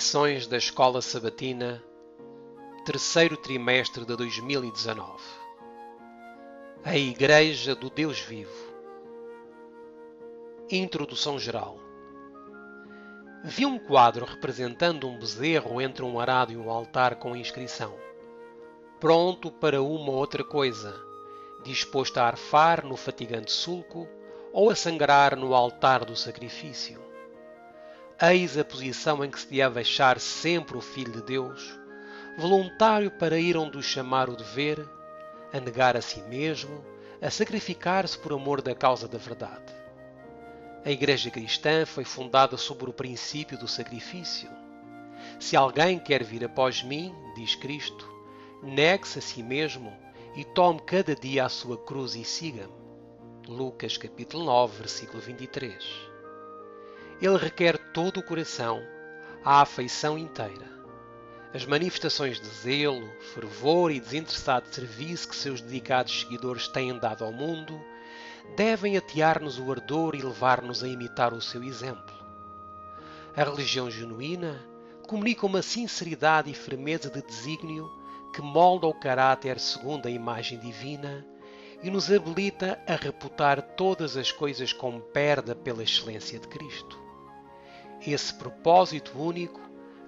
Lições da Escola Sabatina, terceiro trimestre de 2019. A Igreja do Deus Vivo. Introdução geral. Vi um quadro representando um bezerro entre um arado e um altar com a inscrição: pronto para uma outra coisa, disposto a arfar no fatigante sulco ou a sangrar no altar do sacrifício. Eis a posição em que se deve achar sempre o Filho de Deus, voluntário para ir onde o chamar o dever, a negar a si mesmo, a sacrificar-se por amor da causa da verdade. A Igreja Cristã foi fundada sobre o princípio do sacrifício. Se alguém quer vir após mim, diz Cristo, negue-se a si mesmo e tome cada dia a sua cruz e siga-me. Lucas capítulo 9, versículo 23. Ele requer todo o coração, a afeição inteira. As manifestações de zelo, fervor e desinteressado serviço que seus dedicados seguidores têm dado ao mundo devem atear-nos o ardor e levar-nos a imitar o seu exemplo. A religião genuína comunica uma sinceridade e firmeza de desígnio que molda o caráter segundo a imagem divina e nos habilita a reputar todas as coisas como perda pela excelência de Cristo. Esse propósito único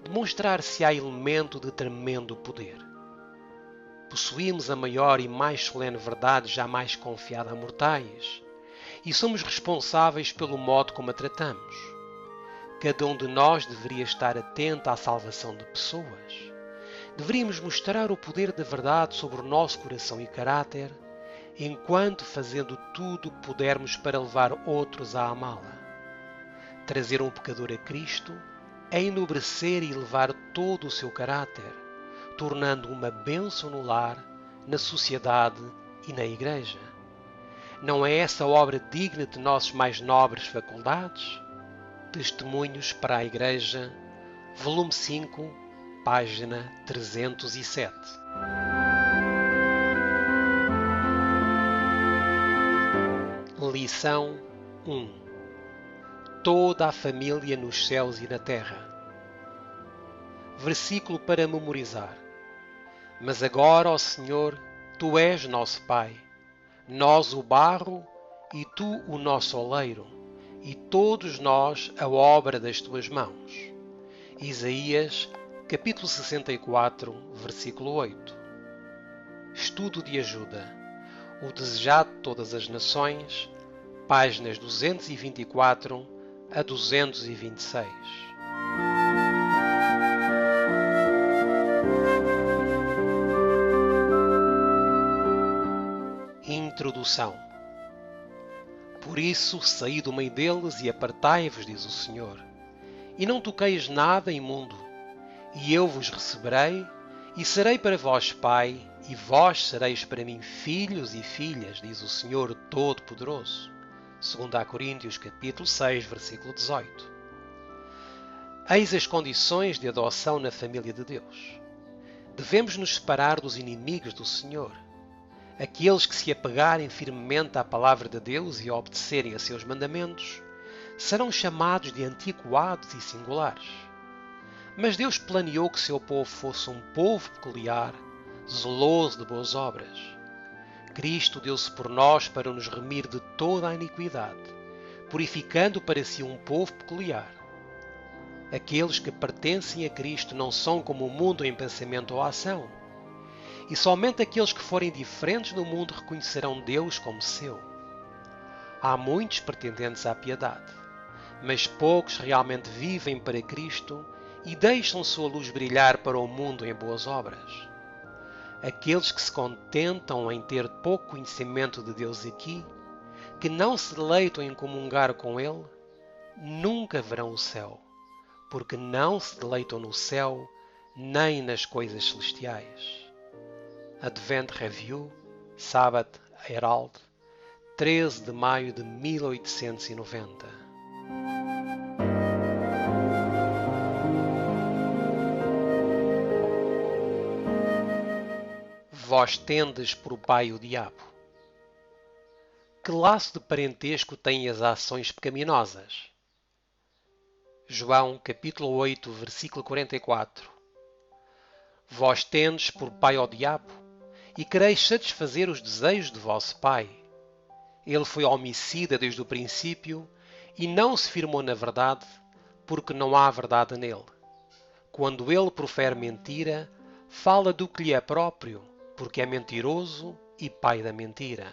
demonstrar-se-á elemento de tremendo poder. Possuímos a maior e mais solene verdade jamais confiada a mortais e somos responsáveis pelo modo como a tratamos. Cada um de nós deveria estar atento à salvação de pessoas. Deveríamos mostrar o poder da verdade sobre o nosso coração e caráter, enquanto fazendo tudo o que pudermos para levar outros a amá-la. Trazer um pecador a Cristo é enobrecer e elevar todo o seu caráter, tornando uma bênção no lar, na sociedade e na Igreja. Não é essa obra digna de nossas mais nobres faculdades? Testemunhos para a Igreja, volume 5, página 307. Lição 1. Toda a família nos céus e na terra. Versículo para memorizar. Mas agora, ó Senhor, Tu és nosso Pai, nós o barro e Tu o nosso oleiro, e todos nós a obra das Tuas mãos. Isaías, capítulo 64, versículo 8. Estudo de ajuda. O desejado de todas as nações, páginas 224 a 226. Introdução. Por isso, saí do meio deles e apartai-vos, diz o Senhor, e não toqueis nada imundo, e eu vos receberei, e serei para vós pai, e vós sereis para mim filhos e filhas, diz o Senhor Todo-Poderoso. 2 Coríntios capítulo 6, versículo 18. Eis as condições de adoção na família de Deus. Devemos nos separar dos inimigos do Senhor. Aqueles que se apegarem firmemente à palavra de Deus e obedecerem a seus mandamentos serão chamados de antiquados e singulares. Mas Deus planeou que seu povo fosse um povo peculiar, zeloso de boas obras. Cristo deu-se por nós para nos remir de toda a iniquidade, purificando para si um povo peculiar. Aqueles que pertencem a Cristo não são como o mundo em pensamento ou ação, e somente aqueles que forem diferentes do mundo reconhecerão Deus como seu. Há muitos pretendentes à piedade, mas poucos realmente vivem para Cristo e deixam sua luz brilhar para o mundo em boas obras. Aqueles que se contentam em ter pouco conhecimento de Deus aqui, que não se deleitam em comungar com Ele, nunca verão o céu, porque não se deleitam no céu nem nas coisas celestiais. Advent Review, Sabbath Herald, 13 de maio de 1890. Vós tendes por pai o diabo. Que laço de parentesco têm as ações pecaminosas? João capítulo 8, versículo 44. Vós tendes por pai ao diabo, e quereis satisfazer os desejos de vosso pai. Ele foi homicida desde o princípio, e não se firmou na verdade, porque não há verdade nele. Quando ele profere mentira, fala do que lhe é próprio, porque é mentiroso e pai da mentira.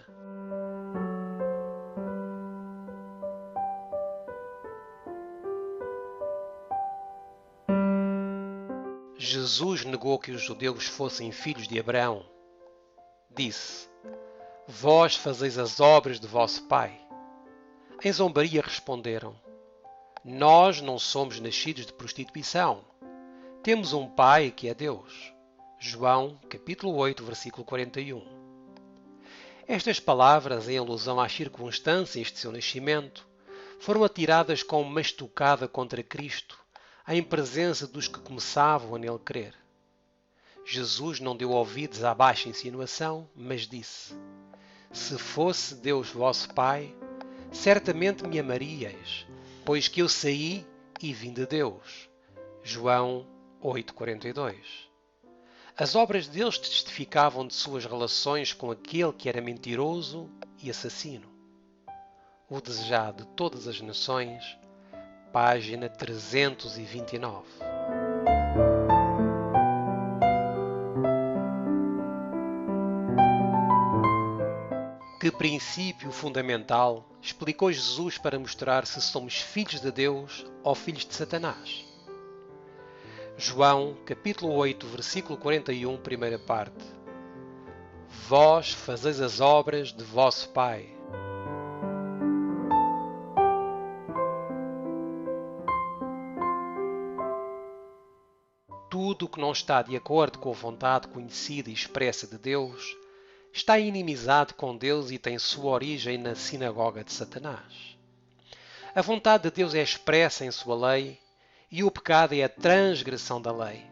Jesus negou que os judeus fossem filhos de Abraão. Disse: Vós fazeis as obras de vosso pai. Em zombaria responderam: Nós não somos nascidos de prostituição. Temos um pai que é Deus. João, capítulo 8, versículo 41. Estas palavras, em alusão às circunstâncias de seu nascimento, foram atiradas com uma estocada contra Cristo, em presença dos que começavam a nele crer. Jesus não deu ouvidos à baixa insinuação, mas disse: Se fosse Deus vosso Pai, certamente me amaríeis, pois que eu saí e vim de Deus. João 8,42. As obras deles testificavam de suas relações com aquele que era mentiroso e assassino. O desejado de todas as nações, página 329. Que princípio fundamental explicou Jesus para mostrar se somos filhos de Deus ou filhos de Satanás? João, capítulo 8, versículo 41, primeira parte. Vós fazeis as obras de vosso Pai. Tudo o que não está de acordo com a vontade conhecida e expressa de Deus está em inimizade com Deus e tem sua origem na sinagoga de Satanás. A vontade de Deus é expressa em sua lei e o pecado é a transgressão da lei.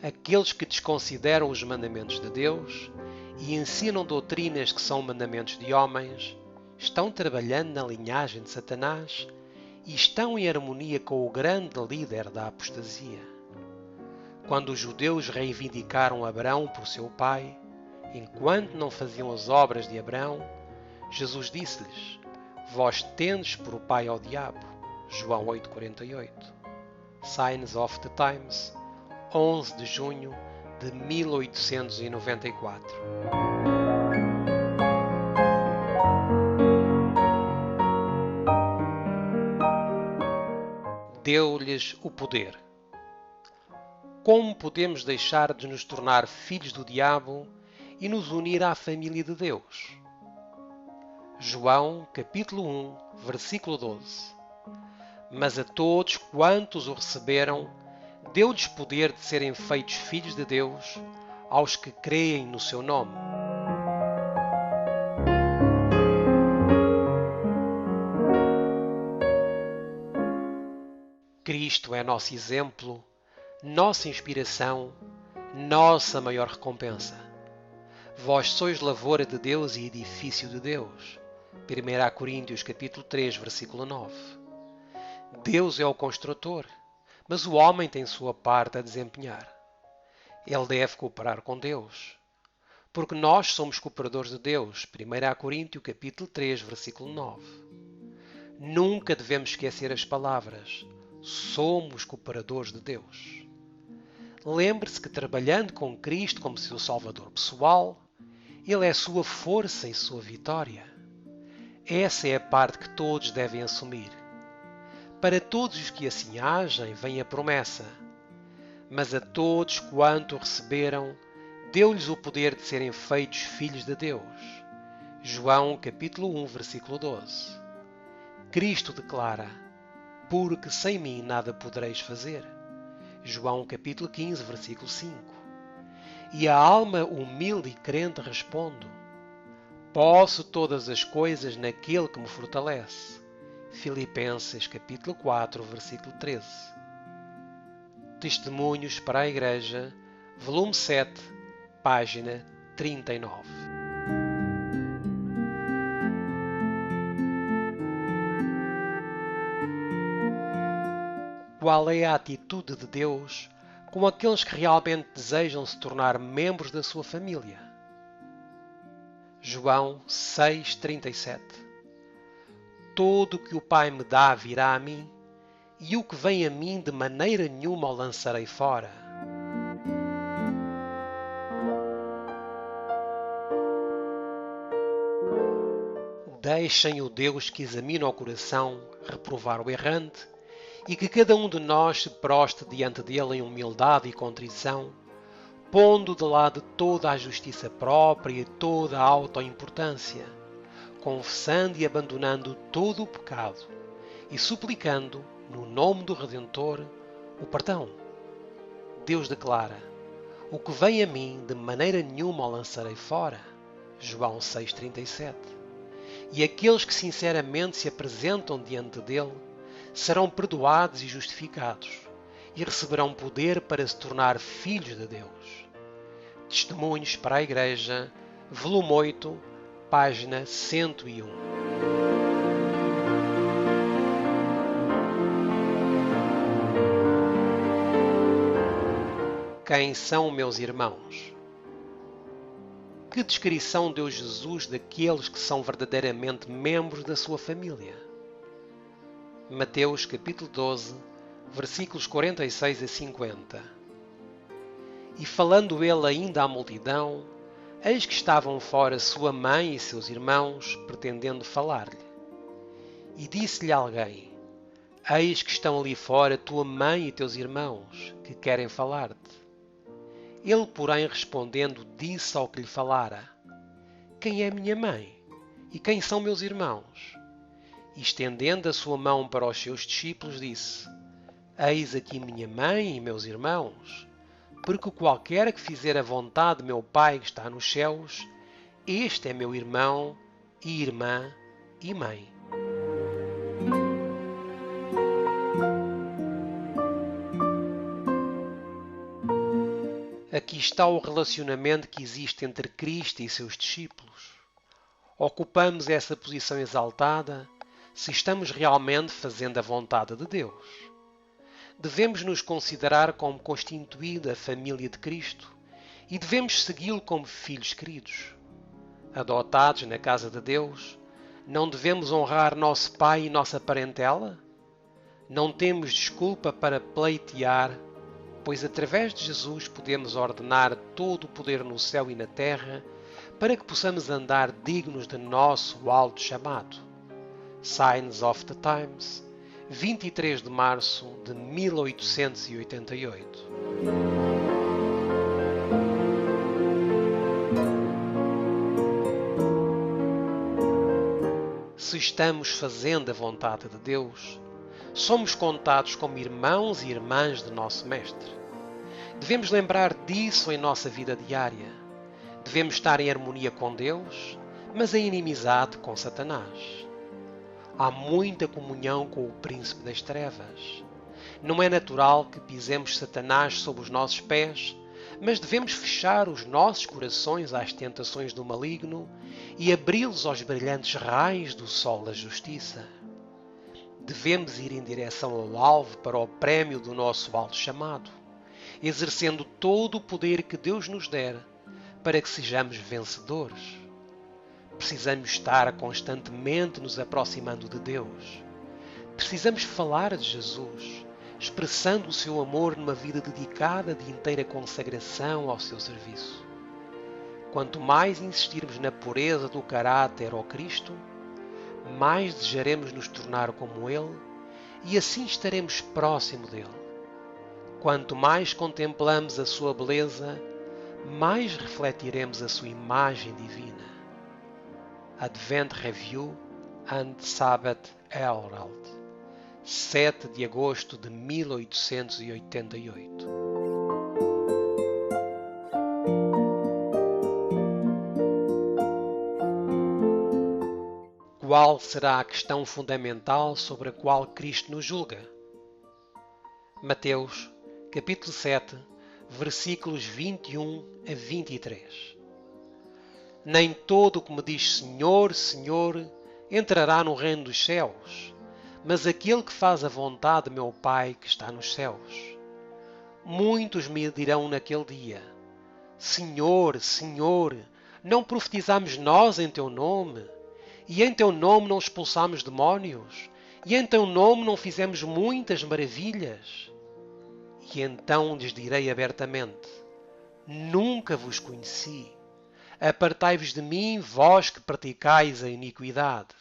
Aqueles que desconsideram os mandamentos de Deus e ensinam doutrinas que são mandamentos de homens estão trabalhando na linhagem de Satanás e estão em harmonia com o grande líder da apostasia. Quando os judeus reivindicaram Abraão por seu pai, enquanto não faziam as obras de Abraão, Jesus disse-lhes: Vós tendes por pai ao diabo. João 8,48. Signs of the Times, 11 de junho de 1894. Deu-lhes o poder. Como podemos deixar de nos tornar filhos do diabo e nos unir à família de Deus? João, capítulo 1, versículo 12. Mas a todos quantos o receberam, deu-lhes poder de serem feitos filhos de Deus, aos que creem no seu nome. Cristo é nosso exemplo, nossa inspiração, nossa maior recompensa. Vós sois lavoura de Deus e edifício de Deus. 1 Coríntios capítulo 3, versículo 9. Deus é o construtor, mas o homem tem sua parte a desempenhar. Ele deve cooperar com Deus, porque nós somos cooperadores de Deus. 1 Coríntios capítulo 3, versículo 9. Nunca devemos esquecer as palavras: somos cooperadores de Deus. Lembre-se que trabalhando com Cristo como seu Salvador pessoal, Ele é sua força e sua vitória. Essa é a parte que todos devem assumir. Para todos os que assim agem, vem a promessa: mas a todos quanto receberam, deu-lhes o poder de serem feitos filhos de Deus. João capítulo 1, versículo 12. Cristo declara: porque sem mim nada podereis fazer. João capítulo 15, versículo 5. E a alma humilde e crente responde: posso todas as coisas naquele que me fortalece. Filipenses capítulo 4, versículo 13. Testemunhos para a Igreja, volume 7, página 39. qual é a atitude de Deus com aqueles que realmente desejam se tornar membros da sua família. João 6,37. Todo o que o Pai me dá virá a mim, e o que vem a mim de maneira nenhuma o lançarei fora. Deixem o Deus que examina o coração reprovar o errante, e que cada um de nós se proste diante dele em humildade e contrição, pondo de lado toda a justiça própria e toda a autoimportância, confessando e abandonando todo o pecado e suplicando, no nome do Redentor, o perdão. Deus declara: o que vem a mim de maneira nenhuma o lançarei fora. João 6,37. E aqueles que sinceramente se apresentam diante dele serão perdoados e justificados, e receberão poder para se tornar filhos de Deus. Testemunhos para a Igreja, volume 8, página 101. Quem são meus irmãos? Que descrição deu Jesus daqueles que são verdadeiramente membros da sua família? Mateus capítulo 12, versículos 46 a 50. E falando ele ainda à multidão, eis que estavam fora sua mãe e seus irmãos, pretendendo falar-lhe. E disse-lhe alguém: eis que estão ali fora tua mãe e teus irmãos, que querem falar-te. Ele, porém, respondendo, disse ao que lhe falara: quem é minha mãe? E quem são meus irmãos? E estendendo a sua mão para os seus discípulos, disse: eis aqui minha mãe e meus irmãos, porque qualquer que fizer a vontade de meu Pai que está nos céus, este é meu irmão e irmã e mãe. Aqui está o relacionamento que existe entre Cristo e seus discípulos. Ocupamos essa posição exaltada se estamos realmente fazendo a vontade de Deus. Devemos nos considerar como constituída a família de Cristo e devemos segui-lo como filhos queridos. Adotados na casa de Deus, não devemos honrar nosso pai e nossa parentela? Não temos desculpa para pleitear, pois através de Jesus podemos ordenar todo o poder no céu e na terra para que possamos andar dignos de nosso alto chamado. Signs of the Times, 23 de março de 1888. Se estamos fazendo a vontade de Deus, somos contados como irmãos e irmãs de nosso Mestre. Devemos lembrar disso em nossa vida diária. Devemos estar em harmonia com Deus, mas em inimizade com Satanás. Há muita comunhão com o príncipe das trevas. Não é natural que pisemos Satanás sob os nossos pés, mas devemos fechar os nossos corações às tentações do maligno e abri-los aos brilhantes raios do sol da justiça. Devemos ir em direção ao alvo para o prémio do nosso alto chamado, exercendo todo o poder que Deus nos der para que sejamos vencedores. Precisamos estar constantemente nos aproximando de Deus. Precisamos falar de Jesus, expressando o seu amor numa vida dedicada de inteira consagração ao seu serviço. Quanto mais insistirmos na pureza do caráter ao Cristo, mais desejaremos nos tornar como Ele e assim estaremos próximo dele. Quanto mais contemplamos a sua beleza, mais refletiremos a sua imagem divina. Advent Review and Sabbath Herald, 7 de agosto de 1888. Qual será a questão fundamental sobre a qual Cristo nos julga? Mateus, capítulo 7, versículos 21 a 23. Nem todo o que me diz Senhor, Senhor, entrará no reino dos céus, mas aquele que faz a vontade de meu Pai que está nos céus. Muitos me dirão naquele dia: Senhor, Senhor, não profetizamos nós em teu nome? E em teu nome não expulsamos demónios? E em teu nome não fizemos muitas maravilhas? E então lhes direi abertamente: Nunca vos conheci. Apartai-vos de mim, vós que praticais a iniquidade.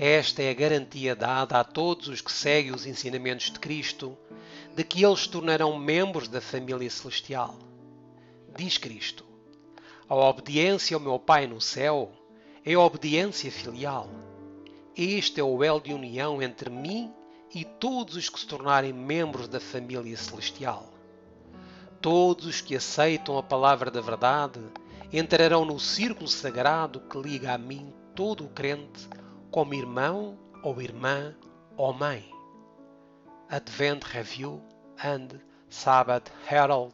Esta é a garantia dada a todos os que seguem os ensinamentos de Cristo, de que eles se tornarão membros da família celestial. Diz Cristo: a obediência ao meu Pai no céu é a obediência filial. Este é o elo de união entre mim e todos os que se tornarem membros da família celestial. Todos os que aceitam a palavra da verdade entrarão no círculo sagrado que liga a mim todo o crente como irmão ou irmã ou mãe. Advent Review and Sabbath Herald,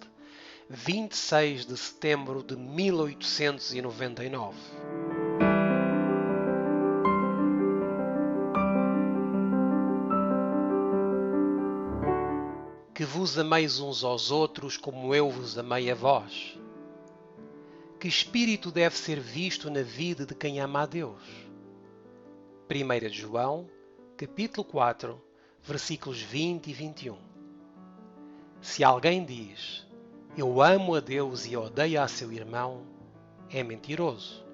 26 de setembro de 1899. Que vos ameis uns aos outros como eu vos amei a vós. Que espírito deve ser visto na vida de quem ama a Deus? 1 João, capítulo 4, versículos 20 e 21. Se alguém diz, eu amo a Deus e odeio a seu irmão, é mentiroso.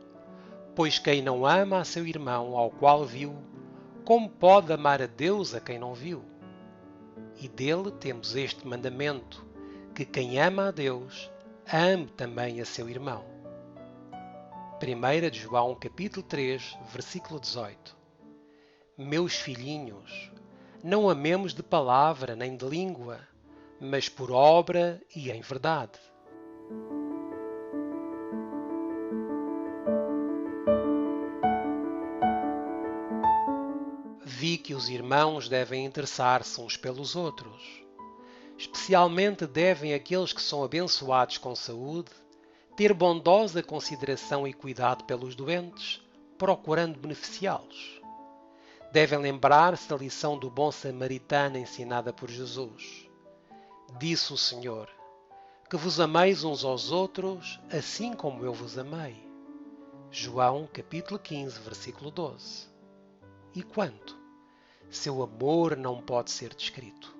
Pois quem não ama a seu irmão ao qual viu, como pode amar a Deus a quem não viu? E dele temos este mandamento, que quem ama a Deus, ame também a seu irmão. 1 João capítulo 3, versículo 18. Meus filhinhos, não amemos de palavra nem de língua, mas por obra e em verdade. Vi que os irmãos devem interessar-se uns pelos outros. Especialmente devem aqueles que são abençoados com saúde ter bondosa consideração e cuidado pelos doentes, procurando beneficiá-los. Devem lembrar-se da lição do bom samaritano ensinada por Jesus. Disse o Senhor, que vos ameis uns aos outros, assim como eu vos amei. João capítulo 15, versículo 12. E quanto? Seu amor não pode ser descrito.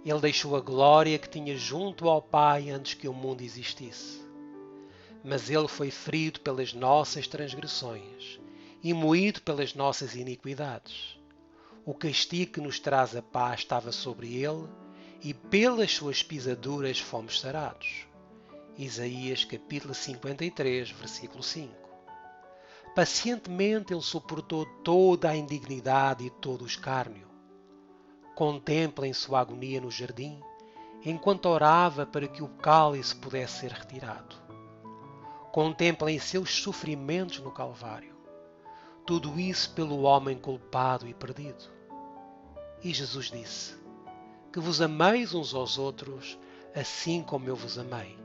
Ele deixou a glória que tinha junto ao Pai antes que o mundo existisse. Mas ele foi ferido pelas nossas transgressões e moído pelas nossas iniquidades. O castigo que nos traz a paz estava sobre ele, e pelas suas pisaduras fomos sarados. Isaías capítulo 53, versículo 5. Pacientemente ele suportou toda a indignidade e todo o escárnio. Contemplem sua agonia no jardim, enquanto orava para que o cálice pudesse ser retirado. Contemplem seus sofrimentos no Calvário. Tudo isso pelo homem culpado e perdido. E Jesus disse, que vos ameis uns aos outros, assim como eu vos amei.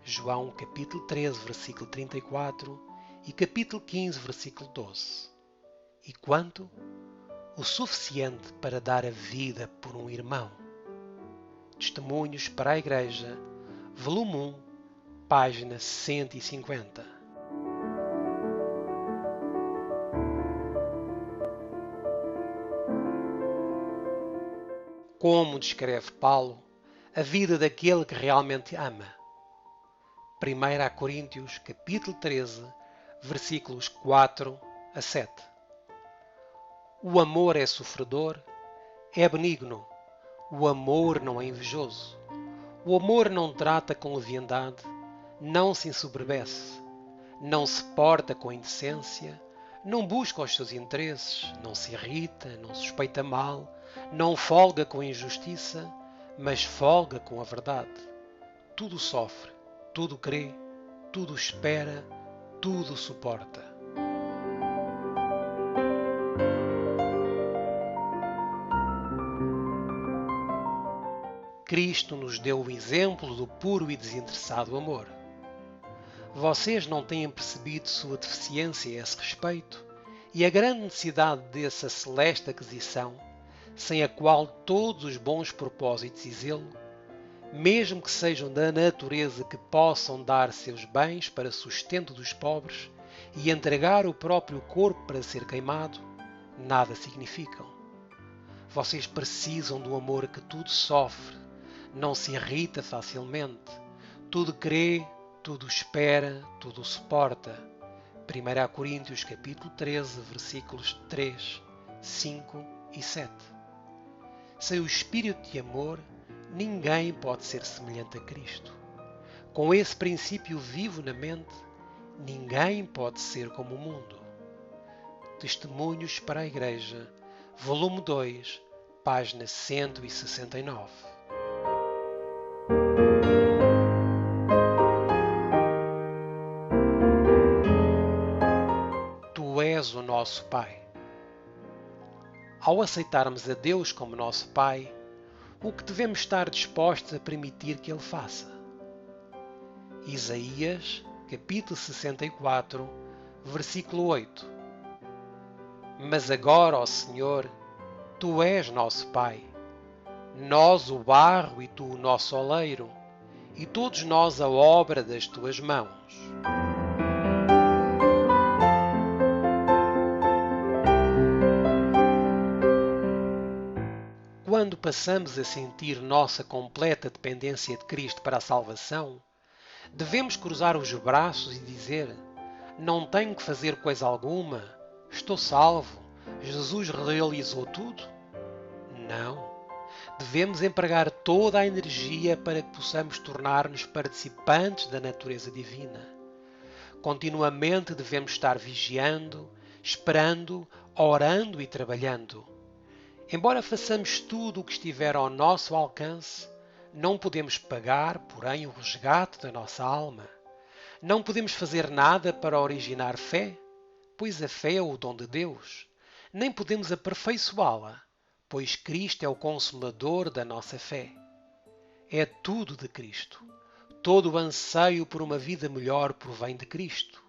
João capítulo 13, versículo 34 e capítulo 15, versículo 12. E quanto? O suficiente para dar a vida por um irmão. Testemunhos para a Igreja, volume 1, página 150. Como descreve Paulo a vida daquele que realmente ama? 1 Coríntios capítulo 13, versículos 4 a 7. O amor é sofredor, é benigno. O amor não é invejoso. O amor não trata com leviandade, não se ensoberbece, não se porta com indecência, não busca os seus interesses, não se irrita, não suspeita mal, não folga com injustiça, mas folga com a verdade. Tudo sofre, tudo crê, tudo espera, tudo suporta. Cristo nos deu o exemplo do puro e desinteressado amor. Vocês não têm percebido sua deficiência a esse respeito e a grande necessidade dessa celeste aquisição, sem a qual todos os bons propósitos e zelo, mesmo que sejam da natureza que possam dar seus bens para sustento dos pobres e entregar o próprio corpo para ser queimado, nada significam. Vocês precisam do amor que tudo sofre, não se irrita facilmente, tudo crê, tudo espera, tudo suporta. 1 Coríntios capítulo 13, versículos 3, 5 e 7. Sem o espírito de amor, ninguém pode ser semelhante a Cristo. Com esse princípio vivo na mente, ninguém pode ser como o mundo. Testemunhos para a Igreja, volume 2, página 169. Tu és o nosso Pai. Ao aceitarmos a Deus como nosso Pai, o que devemos estar dispostos a permitir que Ele faça? Isaías, capítulo 64, versículo 8. Mas agora, ó Senhor, Tu és nosso Pai, nós o barro e Tu o nosso oleiro, e todos nós a obra das Tuas mãos. Quando passamos a sentir nossa completa dependência de Cristo para a salvação, devemos cruzar os braços e dizer: não tenho que fazer coisa alguma, estou salvo, Jesus realizou tudo? Não. Devemos empregar toda a energia para que possamos tornar-nos participantes da natureza divina. Continuamente devemos estar vigiando, esperando, orando e trabalhando. Embora façamos tudo o que estiver ao nosso alcance, não podemos pagar, porém, o resgate da nossa alma. Não podemos fazer nada para originar fé, pois a fé é o dom de Deus. Nem podemos aperfeiçoá-la, pois Cristo é o consumador da nossa fé. É tudo de Cristo. Todo o anseio por uma vida melhor provém de Cristo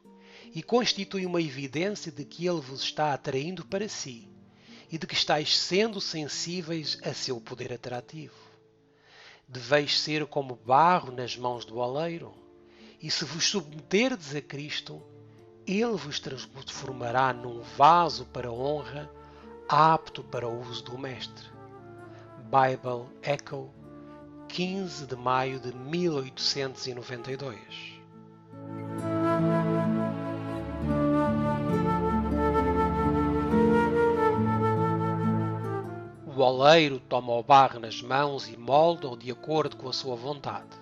e constitui uma evidência de que Ele vos está atraindo para si e de que estáis sendo sensíveis a seu poder atrativo. Deveis ser como barro nas mãos do oleiro, e se vos submeterdes a Cristo, Ele vos transformará num vaso para honra, apto para o uso do Mestre. Bible Echo, 15 de maio de 1892. O oleiro toma o barro nas mãos e molda-o de acordo com a sua vontade.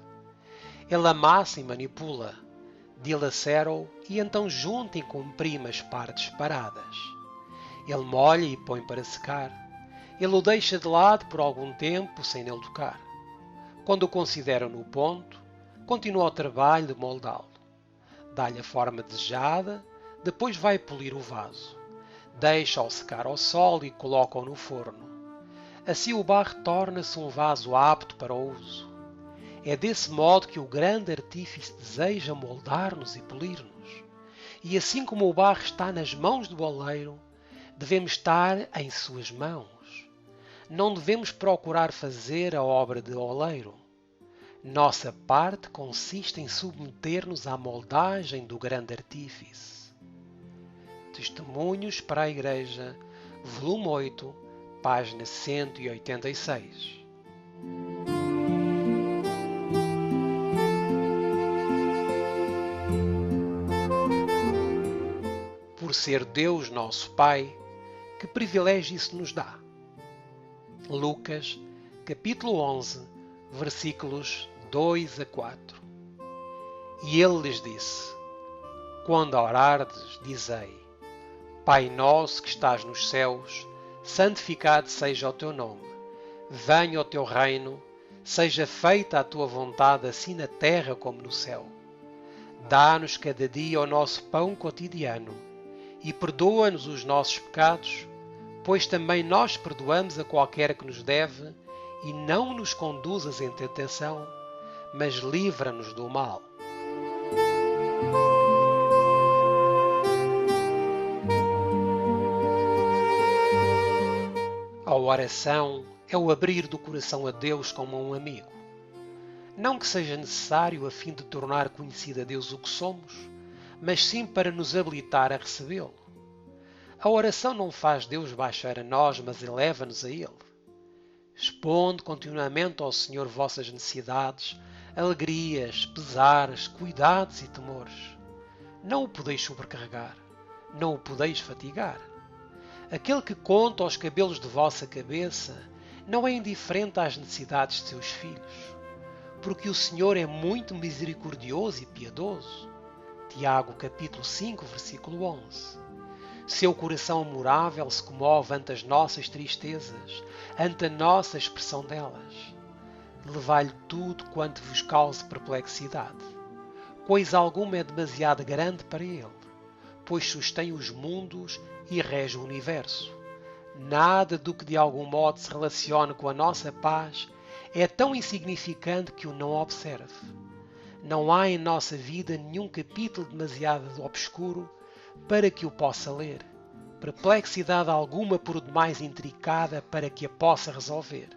Ele amassa e manipula, dilacera-o e então junta e comprime as partes separadas. Ele molha e põe para secar. Ele o deixa de lado por algum tempo sem nele tocar. Quando o considera no ponto, continua o trabalho de moldá-lo. Dá-lhe a forma desejada, depois vai polir o vaso. Deixa-o secar ao sol e coloca-o no forno. Assim o barro torna-se um vaso apto para o uso. É desse modo que o grande artífice deseja moldar-nos e polir-nos. E assim como o barro está nas mãos do oleiro, devemos estar em suas mãos. Não devemos procurar fazer a obra de oleiro. Nossa parte consiste em submeter-nos à moldagem do grande artífice. Testemunhos para a Igreja, volume 8, página 186. Por ser Deus nosso Pai, que privilégio isso nos dá? Lucas, capítulo 11, versículos 2 a 4. E ele lhes disse: quando orardes, dizei: Pai nosso que estás nos céus, santificado seja o teu nome. Venha o teu reino, seja feita a tua vontade, assim na terra como no céu. Dá-nos cada dia o nosso pão cotidiano e perdoa-nos os nossos pecados, pois também nós perdoamos a qualquer que nos deve, e não nos conduzas em tentação, mas livra-nos do mal. oração é o abrir do coração a Deus como a um amigo. Não que seja necessário a fim de tornar conhecido a Deus o que somos, mas sim para nos habilitar a recebê-lo. A oração não faz Deus baixar a nós, mas eleva-nos a Ele. Exponde continuamente ao Senhor vossas necessidades, alegrias, pesares, cuidados e temores. Não o podeis sobrecarregar, não o podeis fatigar. Aquele que conta os cabelos de vossa cabeça não é indiferente às necessidades de seus filhos, porque o Senhor é muito misericordioso e piedoso. Tiago capítulo 5, versículo 11. Seu coração amorável se comove ante as nossas tristezas, ante a nossa expressão delas. Levai-lhe tudo quanto vos cause perplexidade. Coisa alguma é demasiado grande para ele, pois sustém os mundos e rege o universo. Nada do que de algum modo se relacione com a nossa paz é tão insignificante que o não observe. Não há em nossa vida nenhum capítulo demasiado obscuro para que o possa ler, perplexidade alguma por demais intricada para que a possa resolver.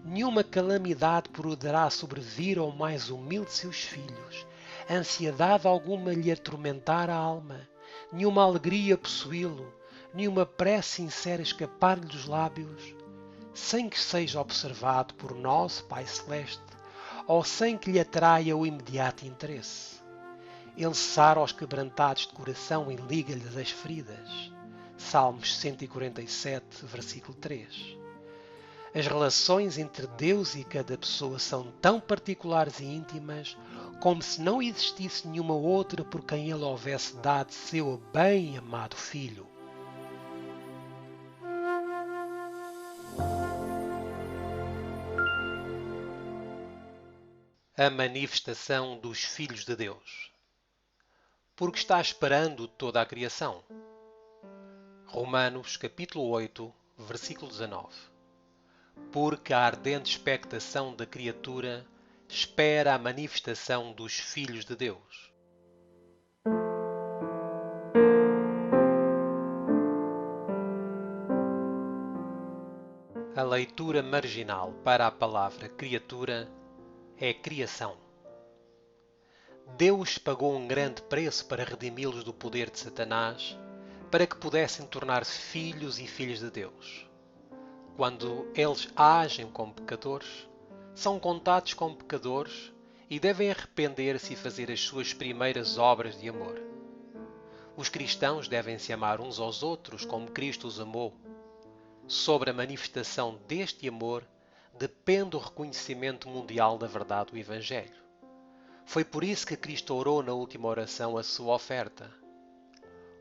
Nenhuma calamidade poderá sobrevir ao mais humilde de seus filhos, ansiedade alguma lhe atormentar a alma, nenhuma alegria possuí-lo, nenhuma prece sincera escapar-lhe dos lábios, sem que seja observado por nosso Pai Celeste, ou sem que lhe atraia o imediato interesse. Ele sara os quebrantados de coração e liga-lhes as feridas. Salmos 147, versículo 3. As relações entre Deus e cada pessoa são tão particulares e íntimas como se não existisse nenhuma outra por quem Ele houvesse dado seu bem amado Filho. A manifestação dos filhos de Deus. Porque está esperando toda a criação. Romanos capítulo 8, versículo 19. Porque a ardente expectação da criatura espera a manifestação dos filhos de Deus. A leitura marginal para a palavra criatura é criação. Deus pagou um grande preço para redimi-los do poder de Satanás, para que pudessem tornar-se filhos e filhas de Deus. Quando eles agem como pecadores, são contados como pecadores e devem arrepender-se e fazer as suas primeiras obras de amor. Os cristãos devem se amar uns aos outros como Cristo os amou. Sobre a manifestação deste amor depende o reconhecimento mundial da verdade do Evangelho. Foi por isso que Cristo orou na última oração a sua oferta.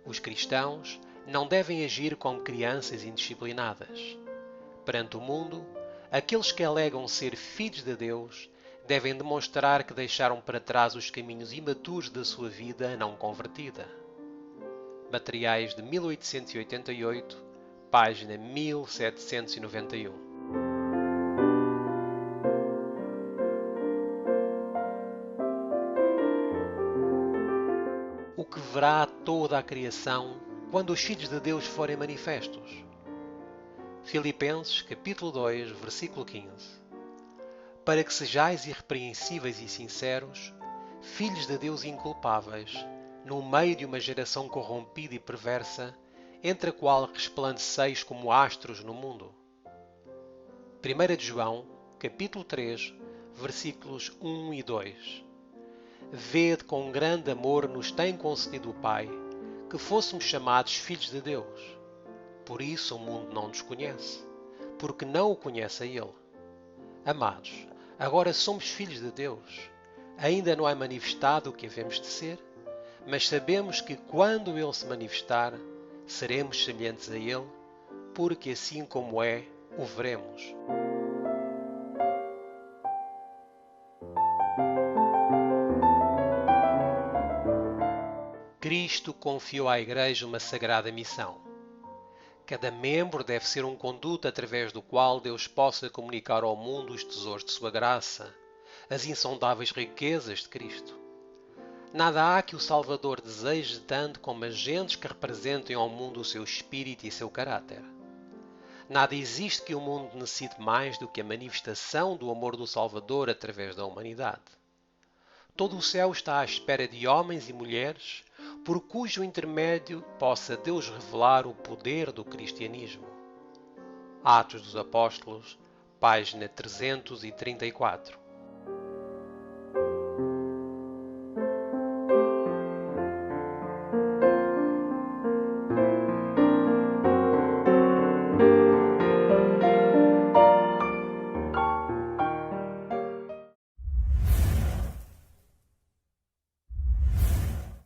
Os cristãos não devem agir como crianças indisciplinadas. Perante o mundo, aqueles que alegam ser filhos de Deus devem demonstrar que deixaram para trás os caminhos imaturos da sua vida não convertida. Materiais de 1888, página 1791. O que verá toda a criação quando os filhos de Deus forem manifestos. Filipenses, capítulo 2, versículo 15. Para que sejais irrepreensíveis e sinceros, filhos de Deus inculpáveis, no meio de uma geração corrompida e perversa, entre a qual resplandeceis como astros no mundo. 1 de João, capítulo 3, versículos 1 e 2. Vede com grande amor nos tem concedido o Pai, que fôssemos chamados filhos de Deus. Por isso o mundo não nos conhece, porque não o conhece a Ele. Amados, agora somos filhos de Deus. Ainda não é manifestado o que havemos de ser, mas sabemos que quando Ele se manifestar, seremos semelhantes a Ele, porque assim como é, o veremos. Cristo confiou à Igreja uma sagrada missão. Cada membro deve ser um conduto através do qual Deus possa comunicar ao mundo os tesouros de sua graça, as insondáveis riquezas de Cristo. Nada há que o Salvador deseje tanto como agentes que representem ao mundo o seu espírito e seu caráter. Nada existe que o mundo necessite mais do que a manifestação do amor do Salvador através da humanidade. Todo o céu está à espera de homens e mulheres por cujo intermédio possa Deus revelar o poder do cristianismo. Atos dos Apóstolos, página 334.